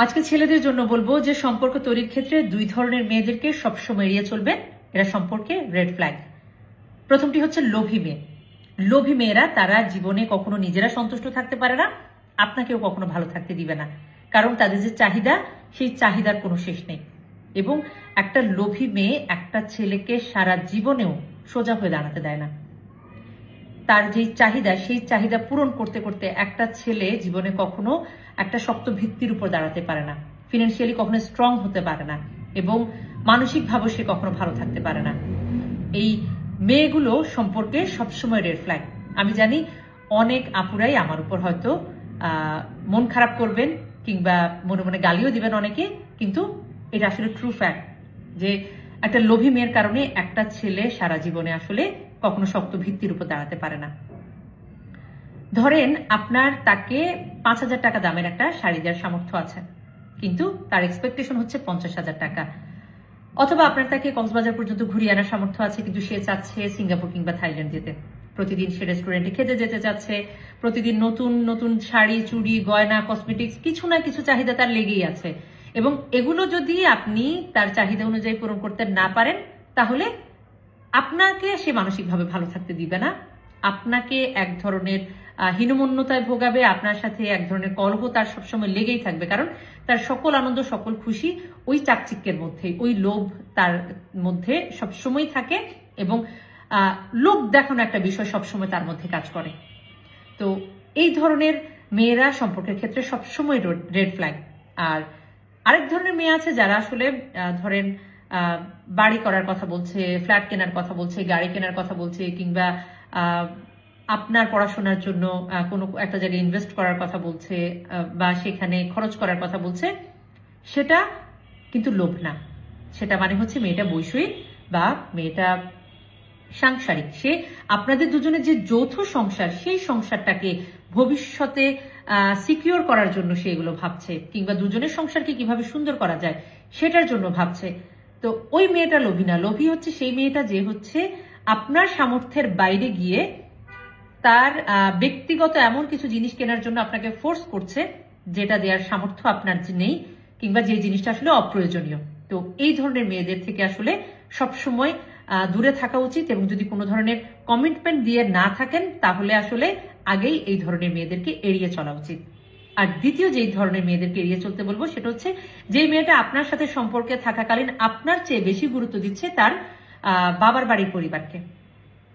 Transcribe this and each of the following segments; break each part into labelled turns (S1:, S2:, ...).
S1: আজকে ছেলেদের জন্য বলবো যে সম্পর্ক তৈরির ক্ষেত্রে দুই ধরনের মেয়েদেরকে সবসময় এড়িয়ে চলবেন। এরা সম্পর্কে রেড ফ্ল্যাগ। প্রথমটি হচ্ছে লোভী মেয়ে। লোভী মেয়েরা তারা জীবনে কখনো নিজেরা সন্তুষ্ট থাকতে পারে না, আপনাকেও কখনো ভালো থাকতে দিবে না, কারণ তাদের যে চাহিদা সেই চাহিদার কোনো শেষ নেই। এবং একটা লোভী মেয়ে একটা ছেলেকে সারা জীবনেও সোজা হয়ে দাঁড়াতে দেয় না। তার যে চাহিদা সেই চাহিদা পূরণ করতে করতে একটা ছেলে জীবনে কখনো একটা শক্ত ভিত্তির উপর দাঁড়াতে পারে না, ফিনান্সিয়ালি কখনো স্ট্রং হতে পারে না, এবং মানসিকভাবে সে কখনো ভালো থাকতে পারে না। এই মেয়েগুলো সম্পর্কে সবসময় রেড ফ্ল্যাগ। আমি জানি অনেক আপুরাই আমার উপর হয়তো মন খারাপ করবেন কিংবা মনে মনে গালিও দিবেন অনেকে, কিন্তু এটা আসলে ট্রু ফ্যাক্ট যে একটা লোভী মেয়ের কারণে একটা ছেলে সারা জীবনে আসলে কখনো শক্ত ভিত্তির উপর দাঁড়াতে পারে না। ধরেন আপনার তাকে 5,000 টাকা দামের একটা শাড়ি দেওয়ার সামর্থ্য আছে, কিন্তু তার এক্সপেকটেশন হচ্ছে 50,000 টাকা। অথবা আপনার তাকে কক্সবাজার পর্যন্ত ঘুরিয়ে আনার সামর্থ্য আছে, কিন্তু সে চাচ্ছে সিঙ্গাপুর কিংবা থাইল্যান্ড যেতে। প্রতিদিন সে রেস্টুরেন্টে খেতে যেতে চাচ্ছে, প্রতিদিন নতুন নতুন শাড়ি, চুড়ি, গয়না, কসমেটিক্স, কিছু না কিছু চাহিদা তার লেগেই আছে। এবং এগুলো যদি আপনি তার চাহিদা অনুযায়ী পূরণ করতে না পারেন, তাহলে আপনাকে সে মানসিকভাবে ভালো থাকতে দিবে না, আপনাকে এক ধরনের হীনমন্যতায় ভোগাবে, আপনার সাথে এক ধরনের কলহ তার সবসময় লেগেই থাকবে, কারণ তার সকল আনন্দ সকল খুশি ওই চাকচিক্যের মধ্যে, ওই লোভ তার মধ্যে সবসময় থাকে, এবং লোভ দেখানো একটা বিষয় সবসময় তার মধ্যে কাজ করে। তো এই ধরনের মেয়েরা সম্পর্কের ক্ষেত্রে সবসময় রেড ফ্ল্যাগ। আর আরেক ধরনের মেয়ে আছে যারা আসলে ধরেন বাড়ি করার কথা বলছে, ফ্ল্যাট কেনার কথা বলছে, গাড়ি কেনার কথা বলছে, কিংবা আপনার পড়াশোনার জন্য কোনো একটা জায়গায় ইনভেস্ট করার কথা বলছে বা সেখানে খরচ করার কথা বলছে। সেটা কিন্তু লোভ না, সেটা মানে হচ্ছে মেয়েটা বৈষয়িক বা মেয়েটা সাংসারিক। সে আপনাদের দুজনের যে যৌথ সংসার, সেই সংসারটাকে ভবিষ্যতে সিকিউর করার জন্য সে এগুলো ভাবছে, কিংবা দুজনের সংসারকে কিভাবে সুন্দর করা যায় সেটার জন্য ভাবছে। তো ওই মেয়েটা লোভী না। লোভী হচ্ছে সেই মেয়েটা যে হচ্ছে আপনার সামর্থ্যের বাইরে গিয়ে তার ব্যক্তিগত এমন কিছু জিনিস কেনার জন্য আপনাকে ফোর্স করছে যেটা দেওয়ার সামর্থ্য আপনার নেই, কিংবা যে জিনিসটা আসলে অপ্রয়োজনীয়। তো এই ধরনের মেয়েদের থেকে আসলে সবসময় দূরে থাকা উচিত, এবং যদি কোনো ধরনের কমিটমেন্ট দিয়ে না থাকেন তাহলে আসলে আগেই এই ধরনের মেয়েদেরকে এড়িয়ে চলা উচিত। আর দ্বিতীয় যেই ধরনের মেয়েদেরকে এড়িয়ে চলতে বলবো সেটা হচ্ছে যে মেয়েটা আপনার সাথে সম্পর্কে থাকাকালীন আপনার চেয়ে বেশি গুরুত্ব দিচ্ছে তার বাবার বাড়ির পরিবারকে।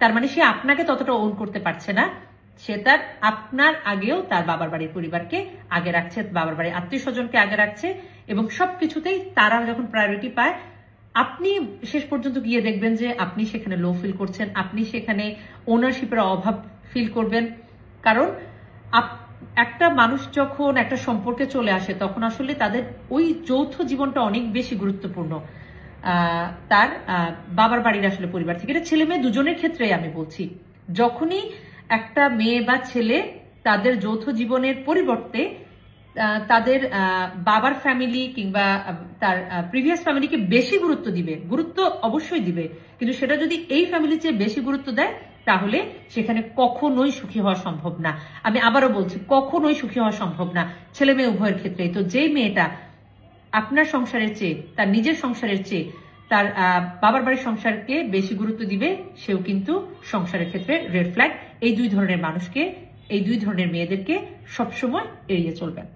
S1: তার মানে সে আপনাকে ততটা ওন করতে পারছে না, সে তার আপনার আগেও তার বাবার বাড়ির পরিবারকে আগে রাখছে, বাবার বাড়ির আত্মীয় স্বজনকে আগে রাখছে, এবং সবকিছুতেই তারা যখন প্রায়োরিটি পায় আপনি শেষ পর্যন্ত গিয়ে দেখবেন যে আপনি সেখানে লো ফিল করছেন, আপনি সেখানে ওনারশিপের অভাব ফিল করবেন। কারণ একটা মানুষ যখন একটা সম্পর্কে চলে আসে তখন আসলে তাদের ওই যৌথ জীবনটা অনেক বেশি গুরুত্বপূর্ণ তার বাবার বাড়ির আসলে পরিবার থেকে। এটা ছেলে মেয়ে দুজনের ক্ষেত্রেই আমি বলছি। যখনই একটা মেয়ে বা ছেলে তাদের যৌথ জীবনের পরিবর্তে তাদের বাবার ফ্যামিলি কিংবা তার প্রিভিয়াস ফ্যামিলিকে বেশি গুরুত্ব দিবে, গুরুত্ব অবশ্যই দিবে, কিন্তু সেটা যদি এই ফ্যামিলির চেয়ে বেশি গুরুত্ব দেয় তাহলে সেখানে কখনোই সুখী হওয়া সম্ভব না। আমি আবারও বলছি, কখনোই সুখী হওয়া সম্ভব না ছেলে মেয়ে উভয়ের ক্ষেত্রে। তো যেই মেয়েটা আপনার সংসারের চেয়ে, তার নিজের সংসারের চেয়ে তার বাবার বাড়ির সংসারকে বেশি গুরুত্ব দিবে, সেও কিন্তু সংসারের ক্ষেত্রে রেড ফ্ল্যাগ। এই দুই ধরনের মানুষকে, এই দুই ধরনের মেয়েদেরকে সবসময় এড়িয়ে চলবেন।